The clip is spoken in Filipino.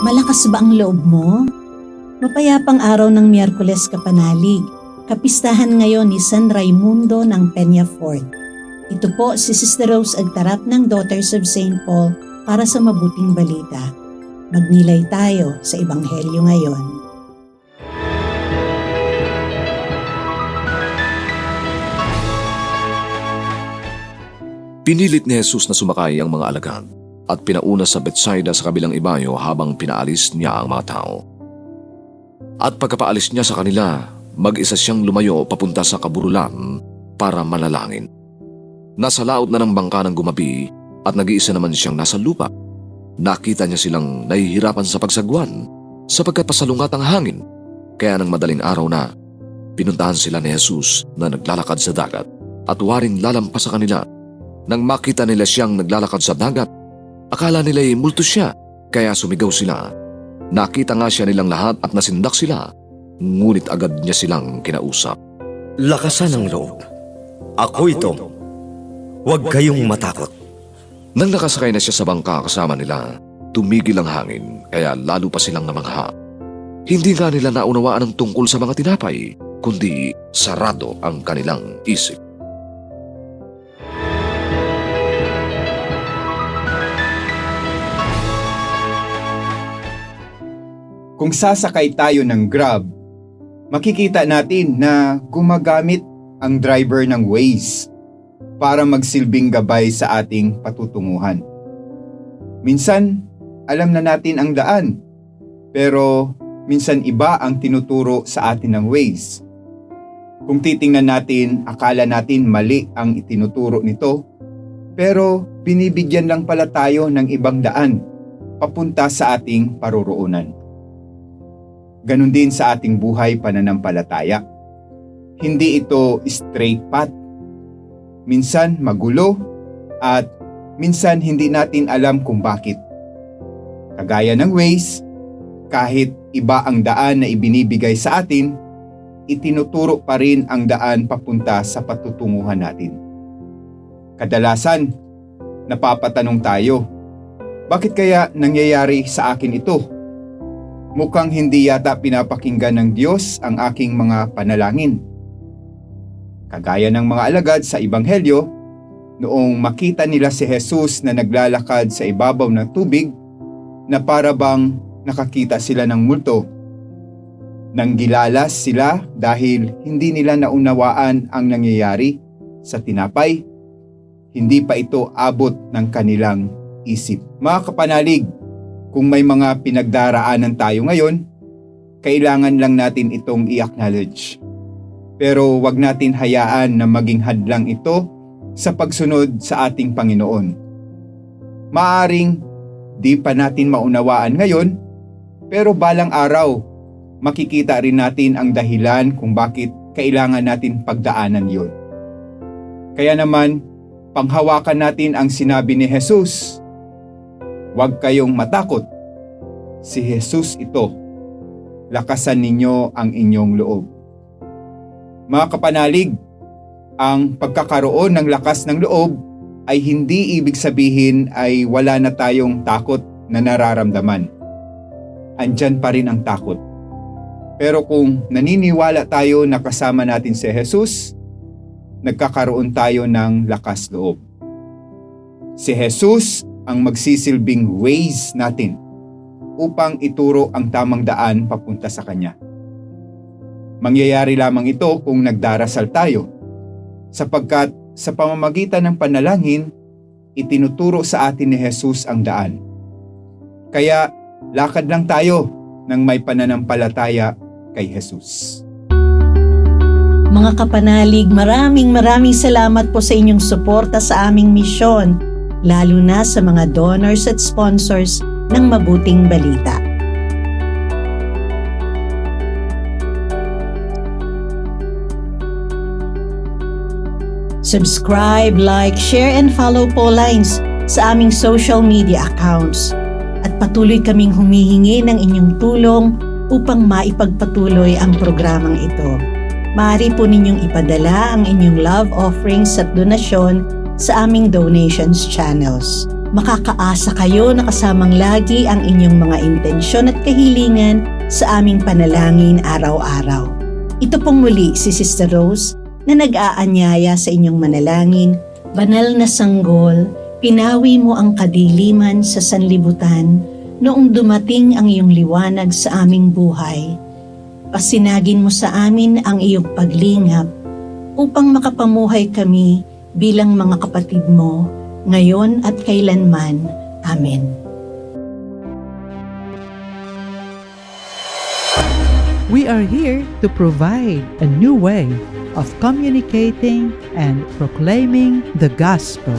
Malakas ba ang loob mo? Mapayapang araw ng Miyerkules Kapanalig. Kapistahan ngayon ni San Raimundo ng Peñafort. Ito po si Sister Rose Agtarap ng Daughters of St. Paul para sa mabuting balita. Magnilay tayo sa Ebanghelyo ngayon. Pinilit ni Jesus na sumakay ang mga alagad at pinauna sa Betsaida sa kabilang ibayo habang pinaalis niya ang mga tao. At pagkapaalis niya sa kanila, mag-isa siyang lumayo papunta sa kaburulan para manalangin. Nasa laot na ng bangka ng gumabi at nag-iisa naman siyang nasa lupa. Nakita niya silang nahihirapan sa pagsagwan sapagkat pasalungat ang hangin. Kaya nang madaling araw na, pinuntahan sila ni Jesus na naglalakad sa dagat at waring lalampas sa kanila. Nang makita nila siyang naglalakad sa dagat, akala nila'y multo siya, kaya sumigaw sila. Nakita nga siya nilang lahat at nasindak sila, ngunit agad niya silang kinausap. Lakasan ang loob. Ako ito. Huwag kayong matakot. Nang nakasakay na siya sa bangka kasama nila, tumigil ang hangin, kaya lalo pa silang namangha. Hindi nga nila naunawaan ang tungkol sa mga tinapay, kundi sarado ang kanilang isip. Kung sasakay tayo ng Grab, makikita natin na gumagamit ang driver ng Waze para magsilbing gabay sa ating patutunguhan. Minsan, alam na natin ang daan, pero minsan iba ang tinuturo sa atin ng Waze. Kung titingnan natin, akala natin mali ang itinuturo nito, pero binibigyan lang pala tayo ng ibang daan papunta sa ating paroroonan. Ganon din sa ating buhay pananampalataya. Hindi ito straight path. Minsan magulo at minsan hindi natin alam kung bakit. Kagaya ng Waze, kahit iba ang daan na ibinibigay sa atin, itinuturo pa rin ang daan papunta sa patutunguhan natin. Kadalasan, napapatanong tayo, bakit kaya nangyayari sa akin ito? Mukhang hindi yata pinapakinggan ng Diyos ang aking mga panalangin. Kagaya ng mga alagad sa Ebanghelyo, noong makita nila si Jesus na naglalakad sa ibabaw ng tubig, na para bang nakakita sila ng multo. Nanggilalas sila dahil hindi nila naunawaan ang nangyayari sa tinapay. Hindi pa ito abot ng kanilang isip. Mga kapanalig, kung may mga pinagdaraanan tayo ngayon, kailangan lang natin itong i-acknowledge. Pero wag natin hayaan na maging hadlang ito sa pagsunod sa ating Panginoon. Maaring di pa natin maunawaan ngayon, pero balang araw, makikita rin natin ang dahilan kung bakit kailangan natin pagdaanan yon. Kaya naman, panghawakan natin ang sinabi ni Jesus. Huwag kayong matakot. Si Jesus ito. Lakasan ninyo ang inyong loob. Mga kapanalig, ang pagkakaroon ng lakas ng loob ay hindi ibig sabihin ay wala na tayong takot na nararamdaman. Andyan pa rin ang takot. Pero kung naniniwala tayo na kasama natin si Jesus, nagkakaroon tayo ng lakas loob. Si Jesus ang magsisilbing Waze natin upang ituro ang tamang daan papunta sa Kanya. Mangyayari lamang ito kung nagdarasal tayo, sapagkat sa pamamagitan ng panalangin, itinuturo sa atin ni Jesus ang daan. Kaya lakad lang tayo ng may pananampalataya kay Jesus. Mga kapanalig, maraming salamat po sa inyong suporta sa aming misyon, lalo na sa mga donors at sponsors ng Mabuting Balita. Subscribe, like, share, and follow po lines sa aming social media accounts. At patuloy kaming humihingi ng inyong tulong upang maipagpatuloy ang programang ito. Maaari po ninyong ipadala ang inyong love offerings at donasyon sa aming donations channels. Makakaasa kayo na kasamang lagi ang inyong mga intensyon at kahilingan sa aming panalangin araw-araw. Ito pong muli si Sister Rose na nag-aanyaya sa inyong manalangin. Banal na sanggol, pinawi mo ang kadiliman sa sanlibutan noong dumating ang iyong liwanag sa aming buhay. Pasinagin mo sa amin ang iyong paglingap upang makapamuhay kami bilang mga kapatid mo, ngayon at kailanman. Amen. We are here to provide a new way of communicating and proclaiming the gospel.